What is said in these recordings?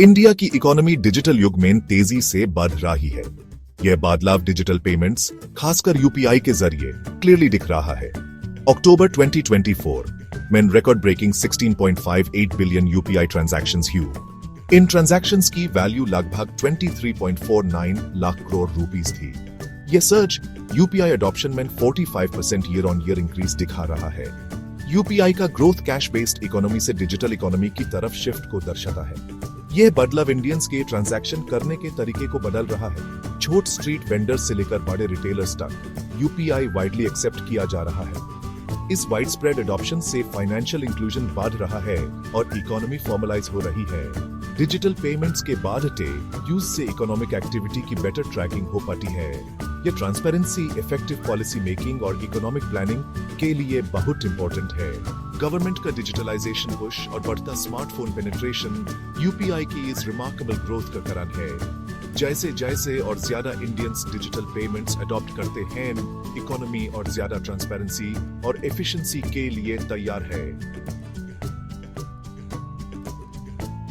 India की economy digital युग में तेजी से बढ़ रही है। यह बदलाव डिजिटल पेमेंट्स, खासकर यूपीआई के जरिए क्लियरली दिख रहा है। अक्टूबर 2024 में record breaking 16.58 billion UPI transactions हुई। इन ट्रांजैक्शंस की वैल्यू लगभग 23.49 लाख करोड़ रुपीस थी। यह सर्ज यूपीआई अडॉप्शन में 45% ईयर ऑन ईयर इंक्रीज दिखा रहा है। यूपीआई का ग्रोथ कैश बेस्ड इकोनॉमी से डिजिटल इकोनॉमी की तरफ शिफ्ट को दर्शाता है। यह बदलाव इंडियंस के ट्रांजैक्शन करने के तरीके को बदल रहा है। छोट स्ट्रीट वेंडर्स से लेकर बड़े रिटेलर्स तक यूपीआई वाइडली एक्सेप्ट किया जा रहा है। इस वाइड स्प्रेड अडॉप्शन से फाइनेंशियल इंक्लूजन बढ़ रहा है और इकोनॉमी फॉर्मलाइज हो रही है। डिजिटल पेमेंट्स के बढ़ते यूज से इकोनॉमिक एक्टिविटी की बेटर ट्रैकिंग हो पाती है। यह ट्रांसपेरेंसी, इफेक्टिव पॉलिसी मेकिंग और इकोनॉमिक प्लानिंग के लिए बहुत इंपॉर्टेंट है। गवर्नमेंट का डिजिटलाइजेशन पुश और बढ़ता स्मार्टफोन पेनिट्रेशन यूपीआई की इस रिमार्केबल ग्रोथ का कारण है। जैसे जैसे और ज्यादा इंडियंस डिजिटल पेमेंट्स अडॉप्ट करते हैं, इकोनॉमी और ज्यादा ट्रांसपेरेंसी और एफिशिएंसी के लिए तैयार है।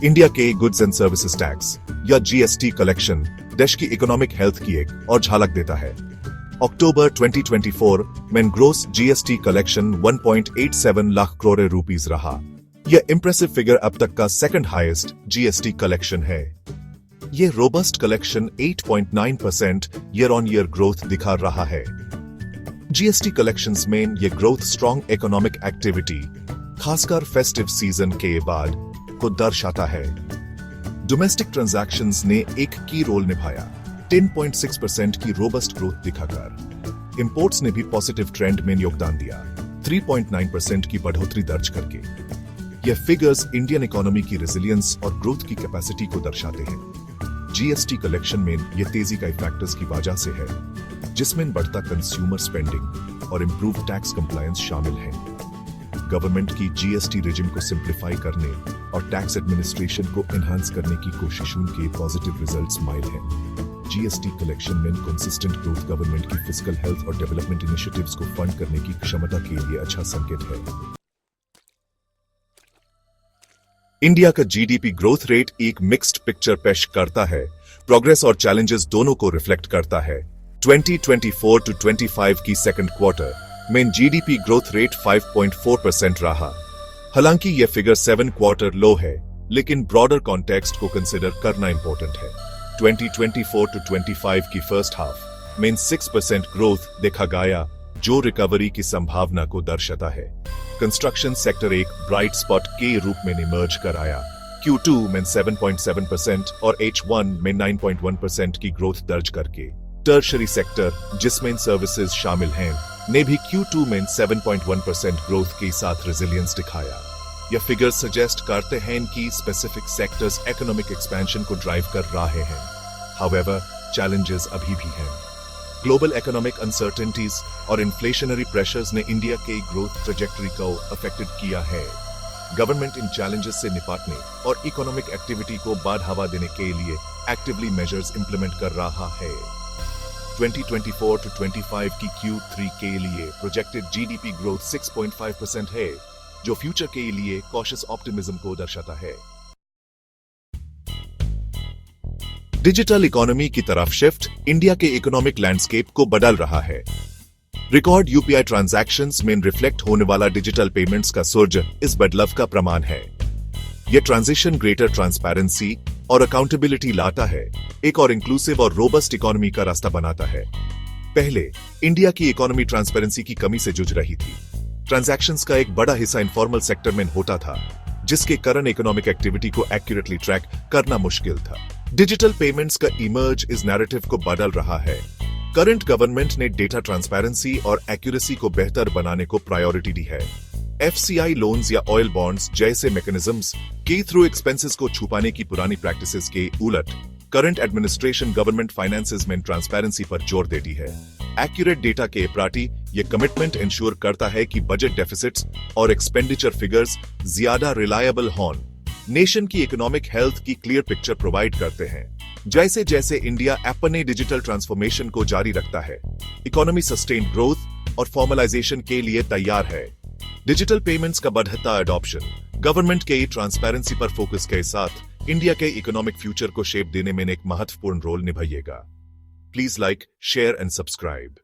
इंडिया के गुड्स एंड सर्विसेज टैक्स या जीएसटी कलेक्शन देश की इकोनॉमिक हेल्थ की एक और झलक देता है। अक्टूबर 2024 में gross GST collection 1.87 lakh crore rupees रहा। यह इंप्रेसिव फिगर अब तक का सेकंड हाईएस्ट जीएसटी कलेक्शन है। यह robust collection 8.9% year on year growth दिखा रहा है। जीएसटी कलेक्शंस में यह ग्रोथ स्ट्रॉन्ग इकोनॉमिक एक्टिविटी, खासकर फेस्टिव सीजन के बाद, को दर्शाता है। डोमेस्टिक ट्रांजैक्शंस ने एक की रोल निभाया, 10.6% की रोबस्ट ग्रोथ दिखाकर। इंपोर्ट्स ने भी पॉजिटिव ट्रेंड में योगदान दिया, 3.9% की बढ़ोतरी दर्ज करके। यह फिगर्स इंडियन इकोनॉमी की रेजिलियंस और ग्रोथ की कैपेसिटी को दर्शाते हैं। जीएसटी कलेक्शन में यह तेजी का फैक्टर्स की वजह से है, जिसमें बढ़ता कंज्यूमर स्पेंडिंग और इंप्रूव टैक्स कंप्लायंस शामिल है। गवर्नमेंट की जीएसटी रेजिम को सिंप्लीफाई करने और टैक्स एडमिनिस्ट्रेशन को एनहांस करने की कोशिशों के पॉजिटिव रिजल्ट्स माइल हैं। जीएसटी कलेक्शन में कंसिस्टेंट ग्रोथ गवर्नमेंट की फिस्कल हेल्थ और डेवलपमेंट इनिशिएटिव्स को फंड करने की क्षमता के लिए अच्छा संकेत है। इंडिया का जीडीपी ग्रोथ रेट एक मिक्स्ड पिक्चर पेश करता है, प्रोग्रेस और चैलेंजेस दोनों को रिफ्लेक्ट करता है। 2024 टू 25 की सेकंड क्वार्टर में जीडीपी ग्रोथ रेट 5.4% रहा। हालांकि यह फिगर 7 क्वार्टर लो है, लेकिन ब्रॉडर कॉन्टेक्स्ट को कंसिडर करना इंपॉर्टेंट है। 2024 टू 25 की फर्स्ट हाफ में 6% ग्रोथ देखा गया, जो रिकवरी की संभावना को दर्शाता है। कंस्ट्रक्शन सेक्टर एक ब्राइट स्पॉट के रूप में इमर्ज कर आया। Q2 में 7.7% और H1 में 9.1% की ग्रोथ दर्ज करके। टर्शरी सेक्टर, जिसमें सर्विसेज शामिल हैं, ने भी Q2 में 7.1% ग्रोथ के साथ रेजिलियंस दिखाया। यह फिगर्स सजेस्ट करते हैं कि स्पेसिफिक सेक्टर्स इकोनॉमिक एक्सपेंशन को ड्राइव कर रहे हैं। हाउएवर, चैलेंजेस अभी भी हैं। ग्लोबल इकोनॉमिक अनसर्टेनिटीज और इन्फ्लेशनरी प्रेशर्स ने इंडिया के ग्रोथ ट्रैजेक्टरी को अफेक्टेड किया है। गवर्नमेंट इन चैलेंजेस से निपटने और इकोनॉमिक एक्टिविटी को बढ़ावा देने के लिए एक्टिवली मेजर्स इंप्लीमेंट कर रहा है। 2024 टू 25 की Q3 के लिए प्रोजेक्टेड जीडीपी ग्रोथ 6.5% है, जो फ्यूचर के लिए कॉशियस ऑप्टिमिज्म को दर्शाता है। डिजिटल इकोनॉमी की तरफ शिफ्ट इंडिया के इकोनॉमिक लैंडस्केप को बदल रहा है। रिकॉर्ड यूपीआई ट्रांजैक्शंस में रिफ्लेक्ट होने वाला डिजिटल पेमेंट्स का सर्ज इस बदलाव का प्रमाण है। यह ट्रांजिशन ग्रेटर ट्रांसपेरेंसी और अकाउंटेबिलिटी लाता है, एक और इंक्लूसिव और रोबस्ट इकोनॉमी का रास्ता बनाता है। पहले इंडिया की इकोनॉमी ट्रांसपेरेंसी की कमी से जूझ रही थी। ट्रांजैक्शंस का एक बड़ा हिस्सा इनफॉर्मल सेक्टर में होता था, जिसके कारण इकोनॉमिक एक्टिविटी को एक्यूरेटली ट्रैक करना मुश्किल था। डिजिटल पेमेंट्स का इमर्ज इस नैरेटिव को बदल रहा है। करंट गवर्नमेंट ने डेटा ट्रांसपेरेंसी और एक्यूरेसी को बेहतर बनाने को प्रायोरिटी दी है। एफसीआई लोन्स या ऑयल बॉन्ड्स जैसे मैकेनिज्म्स के थ्रू एक्सपेंसेस को छुपाने की पुरानी प्रैक्टिसेस के उलट करंट एडमिनिस्ट्रेशन गवर्नमेंट फाइनेंसेस में ट्रांसपेरेंसी पर जोर देती है। एक्यूरेट डेटा के प्रति यह कमिटमेंट इंश्योर करता है कि बजट डेफिसिट्स और एक्सपेंडिचर फिगर्स ज्यादा रिलायबल हों। नेशन की इकोनॉमिक हेल्थ की क्लियर पिक्चर प्रोवाइड करते हैं। जैसे जैसे इंडिया अपने डिजिटल ट्रांसफॉर्मेशन को जारी रखता है, इकोनॉमी सस्टेन्ड ग्रोथ और फॉर्मलाइजेशन के लिए तैयार है। डिजिटल पेमेंट्स का बढ़ता अडॉप्शन, गवर्नमेंट के ट्रांसपेरेंसी पर फोकस के साथ इंडिया के इकोनॉमिक फ्यूचर को शेप देने में एक महत्वपूर्ण रोल निभाइएगा। Please like, share and subscribe.